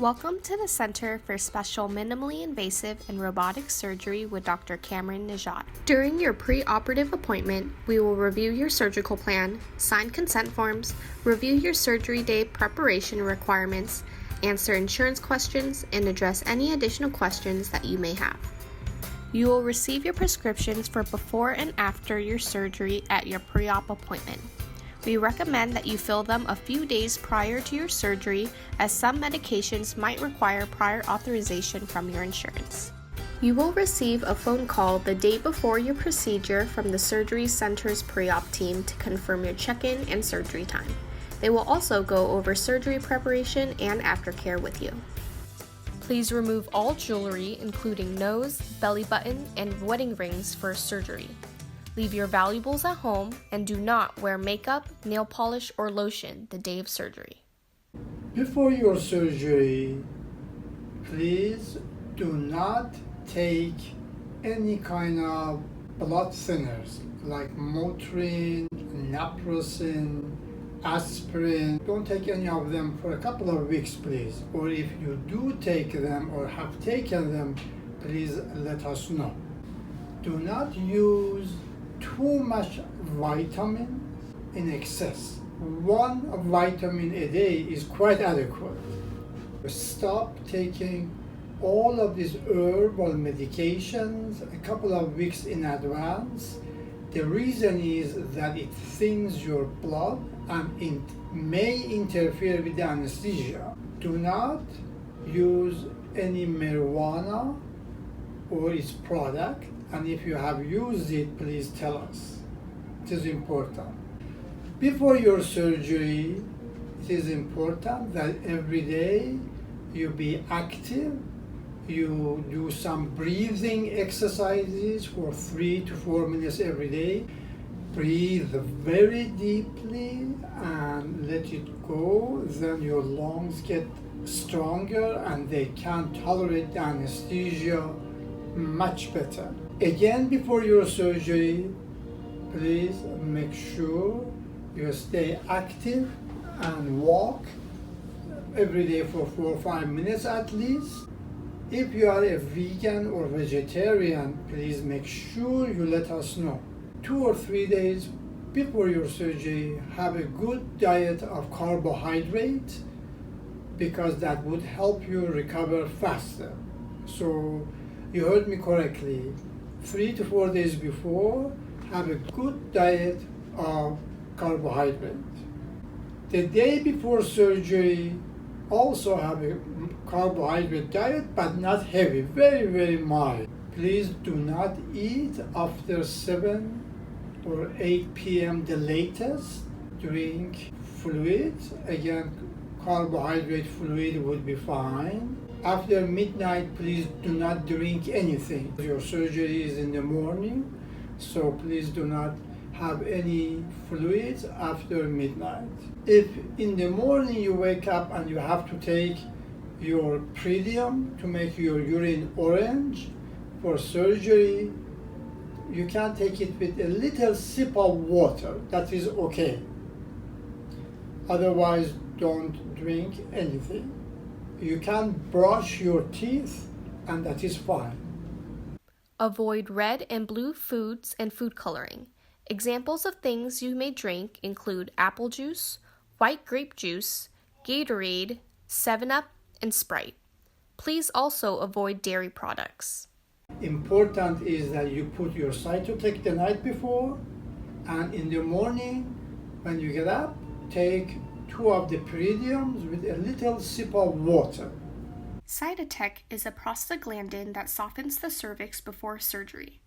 Welcome to the Center for Special Minimally Invasive and Robotic Surgery with Dr. Camran Nezhat. During your pre-operative appointment, we will review your surgical plan, sign consent forms, review your surgery day preparation requirements, answer insurance questions, and address any additional questions that you may have. You will receive your prescriptions for before and after your surgery at your pre-op appointment. We recommend that you fill them a few days prior to your surgery, as some medications might require prior authorization from your insurance. You will receive a phone call the day before your procedure from the surgery center's pre-op team to confirm your check-in and surgery time. They will also go over surgery preparation and aftercare with you. Please remove all jewelry, including nose, belly button, and wedding rings for surgery. Leave your valuables at home and do not wear makeup, nail polish, or lotion the day of surgery. Before your surgery, please do not take any kind of blood thinners like Motrin, naproxen, aspirin. Don't take any of them for a couple of weeks, please. Or if you do take them or have taken them, please let us know. Do not use too much vitamin in excess. One vitamin a day is quite adequate. Stop taking all of these herbal medications a couple of weeks in advance. The reason is that it thins your blood and it may interfere with the anesthesia. Do not use any marijuana or its product, and if you have used it, please tell us. It is important. Before your surgery, it is important that every day you be active. You do some breathing exercises for 3 to 4 minutes every day. Breathe very deeply and let it go. Then your lungs get stronger and they can tolerate the anesthesia much better. Again, before your surgery, please make sure you stay active and walk every day for 4 or 5 minutes at least. If you are a vegan or vegetarian, please make sure you let us know. 2 or 3 days before your surgery, have a good diet of carbohydrate because that would help you recover faster. So you heard me correctly. 3 to 4 days before, have a good diet of carbohydrate. The day before surgery, also have a carbohydrate diet, but not heavy, very, very mild. Please do not eat after 7 or 8 p.m. the latest. Drink fluids. Again, carbohydrate fluid would be fine. After midnight, please do not drink anything. Your surgery is in the morning, so please do not have any fluids after midnight. If in the morning you wake up and you have to take your Predium to make your urine orange for surgery, you can take it with a little sip of water. That is okay. Otherwise, don't drink anything. You can brush your teeth, and that is fine. Avoid red and blue foods and food coloring. Examples of things you may drink include apple juice, white grape juice, Gatorade, 7-Up, and Sprite. Please also avoid dairy products. Important is that you put your Cytotec the night before, and in the morning, when you get up, take 2 of the Prediums with a little sip of water. Cytotec is a prostaglandin that softens the cervix before surgery.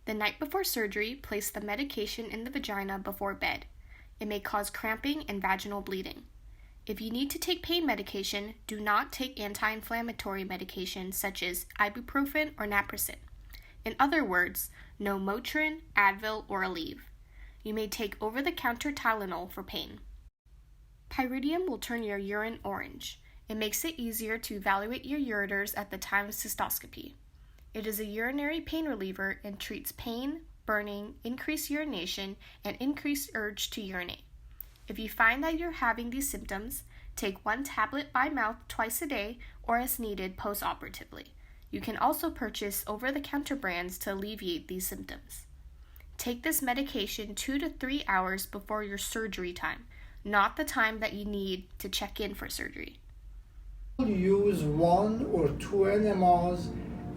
The night before surgery, place the medication in the vagina before bed. It may cause cramping and vaginal bleeding. If you need to take pain medication, do not take anti-inflammatory medication such as ibuprofen or naproxen. In other words, no Motrin, Advil, or Aleve. You may take over-the-counter Tylenol for pain. Pyridium will turn your urine orange. It makes it easier to evaluate your ureters at the time of cystoscopy. It is a urinary pain reliever and treats pain, burning, increased urination, and increased urge to urinate. If you find that you're having these symptoms, take 1 tablet by mouth twice a day or as needed postoperatively. You can also purchase over-the-counter brands to alleviate these symptoms. Take this medication 2 to 3 hours before your surgery time, not the time that you need to check in for surgery. Use 1 or 2 enemas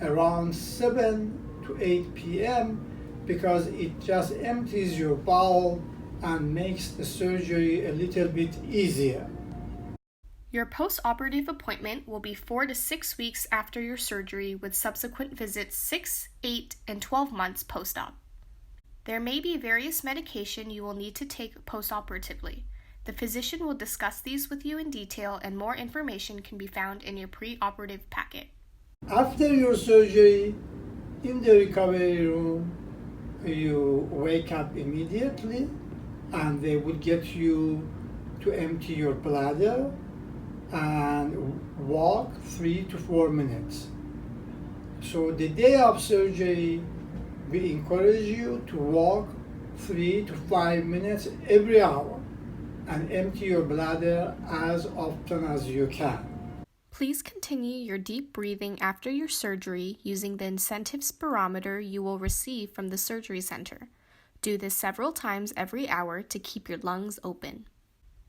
around 7 to 8 p.m. because it just empties your bowel and makes the surgery a little bit easier. Your post-operative appointment will be 4 to 6 weeks after your surgery with subsequent visits 6, 8, and 12 months post-op. There may be various medication you will need to take post-operatively. The physician will discuss these with you in detail, and more information can be found in your pre-operative packet. After your surgery, in the recovery room, you wake up immediately and they will get you to empty your bladder and walk 3 to 4 minutes. So the day of surgery, we encourage you to walk 3 to 5 minutes every hour and empty your bladder as often as you can. Please continue your deep breathing after your surgery using the incentive spirometer you will receive from the surgery center. Do this several times every hour to keep your lungs open.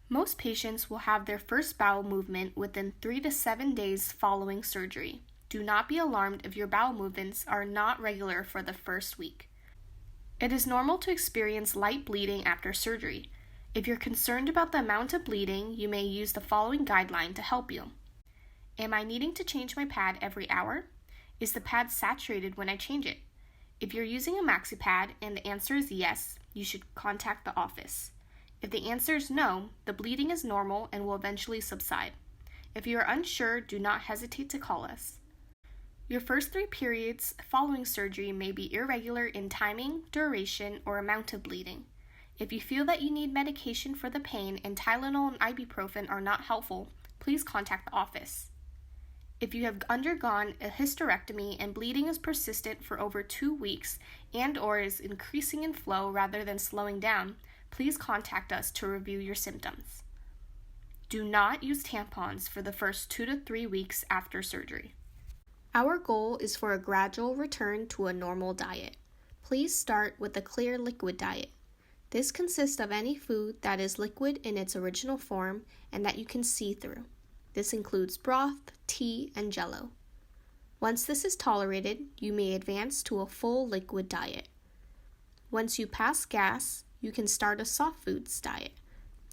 Most patients will have their first bowel movement within 3 to 7 days following surgery. Do not be alarmed if your bowel movements are not regular for the first week. It is normal to experience light bleeding after surgery. If you're concerned about the amount of bleeding, you may use the following guideline to help you. Am I needing to change my pad every hour? Is the pad saturated when I change it? If you're using a maxi pad and the answer is yes, you should contact the office. If the answer is no, the bleeding is normal and will eventually subside. If you are unsure, do not hesitate to call us. Your first 3 periods following surgery may be irregular in timing, duration, or amount of bleeding. If you feel that you need medication for the pain and Tylenol and ibuprofen are not helpful, please contact the office. If you have undergone a hysterectomy and bleeding is persistent for over 2 weeks and/or is increasing in flow rather than slowing down, please contact us to review your symptoms. Do not use tampons for the first 2 to 3 weeks after surgery. Our goal is for a gradual return to a normal diet. Please start with a clear liquid diet. This consists of any food that is liquid in its original form and that you can see through. This includes broth, tea, and jello. Once this is tolerated, you may advance to a full liquid diet. Once you pass gas, you can start a soft foods diet.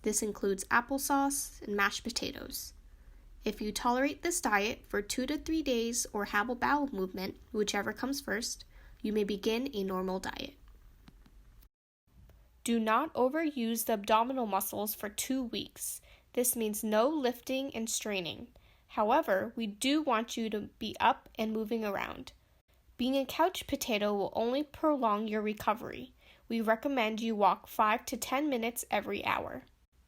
This includes applesauce and mashed potatoes. If you tolerate this diet for 2 to 3 days or have a bowel movement, whichever comes first, you may begin a normal diet. Do not overuse the abdominal muscles for 2 weeks. This means no lifting and straining. However, we do want you to be up and moving around. Being a couch potato will only prolong your recovery. We recommend you walk 5 to 10 minutes every hour.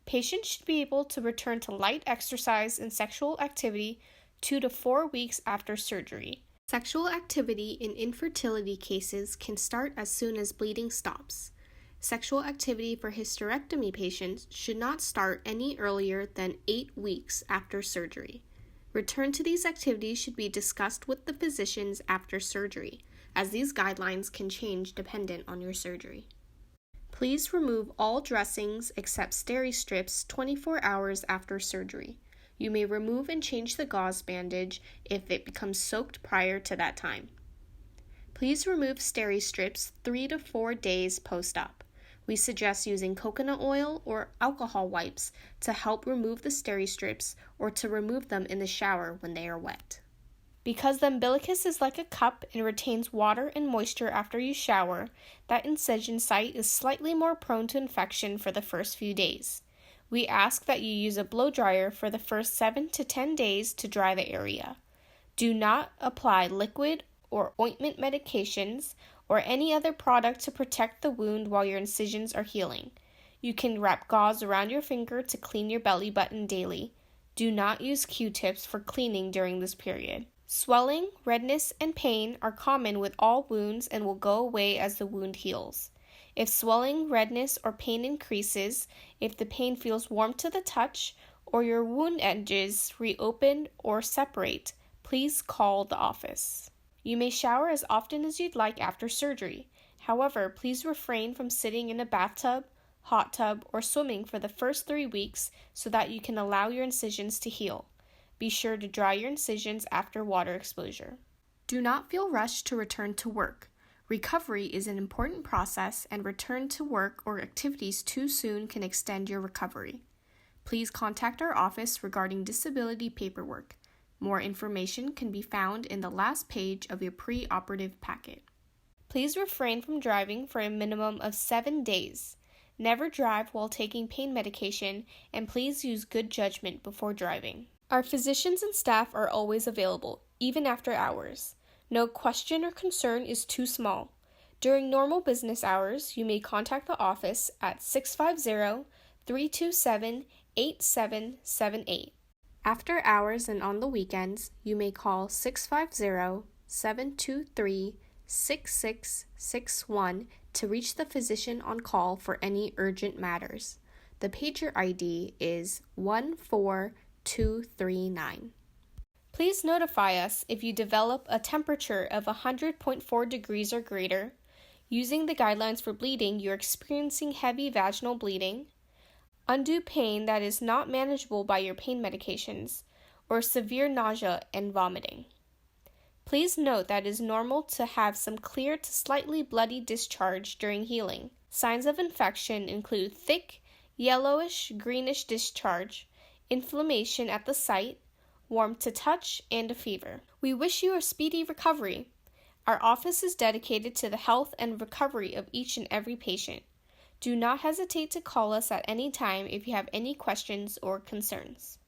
Patients should be able to return to light exercise and sexual activity 2 to 4 weeks after surgery. Sexual activity in infertility cases can start as soon as bleeding stops. Sexual activity for hysterectomy patients should not start any earlier than 8 weeks after surgery. Return to these activities should be discussed with the physicians after surgery, as these guidelines can change dependent on your surgery. Please remove all dressings except steri strips 24 hours after surgery. You may remove and change the gauze bandage if it becomes soaked prior to that time. Please remove steri strips 3 to 4 days post-op. We suggest using coconut oil or alcohol wipes to help remove the steri strips or to remove them in the shower when they are wet. Because the umbilicus is like a cup and retains water and moisture after you shower, that incision site is slightly more prone to infection for the first few days. We ask that you use a blow dryer for the first 7 to 10 days to dry the area. Do not apply liquid or ointment medications or any other product to protect the wound while your incisions are healing. You can wrap gauze around your finger to clean your belly button daily. Do not use Q-tips for cleaning during this period. Swelling, redness, and pain are common with all wounds and will go away as the wound heals. If swelling, redness, or pain increases, if the pain feels warm to the touch, or your wound edges reopen or separate, please call the office. You may shower as often as you'd like after surgery. However, please refrain from sitting in a bathtub, hot tub, or swimming for the first 3 weeks so that you can allow your incisions to heal. Be sure to dry your incisions after water exposure. Do not feel rushed to return to work. Recovery is an important process, and return to work or activities too soon can extend your recovery. Please contact our office regarding disability paperwork. More information can be found in the last page of your pre-operative packet. Please refrain from driving for a minimum of 7 days. Never drive while taking pain medication, and please use good judgment before driving. Our physicians and staff are always available, even after hours. No question or concern is too small. During normal business hours, you may contact the office at 650-327-8778. After hours and on the weekends, you may call 650-723-6661 to reach the physician on call for any urgent matters. The pager ID is 14239. Please notify us if you develop a temperature of 100.4 degrees or greater. Using the guidelines for bleeding, you're experiencing heavy vaginal bleeding, undue pain that is not manageable by your pain medications, or severe nausea and vomiting. Please note that it is normal to have some clear to slightly bloody discharge during healing. Signs of infection include thick, yellowish, greenish discharge, inflammation at the site, warm to touch, and a fever. We wish you a speedy recovery. Our office is dedicated to the health and recovery of each and every patient. Do not hesitate to call us at any time if you have any questions or concerns.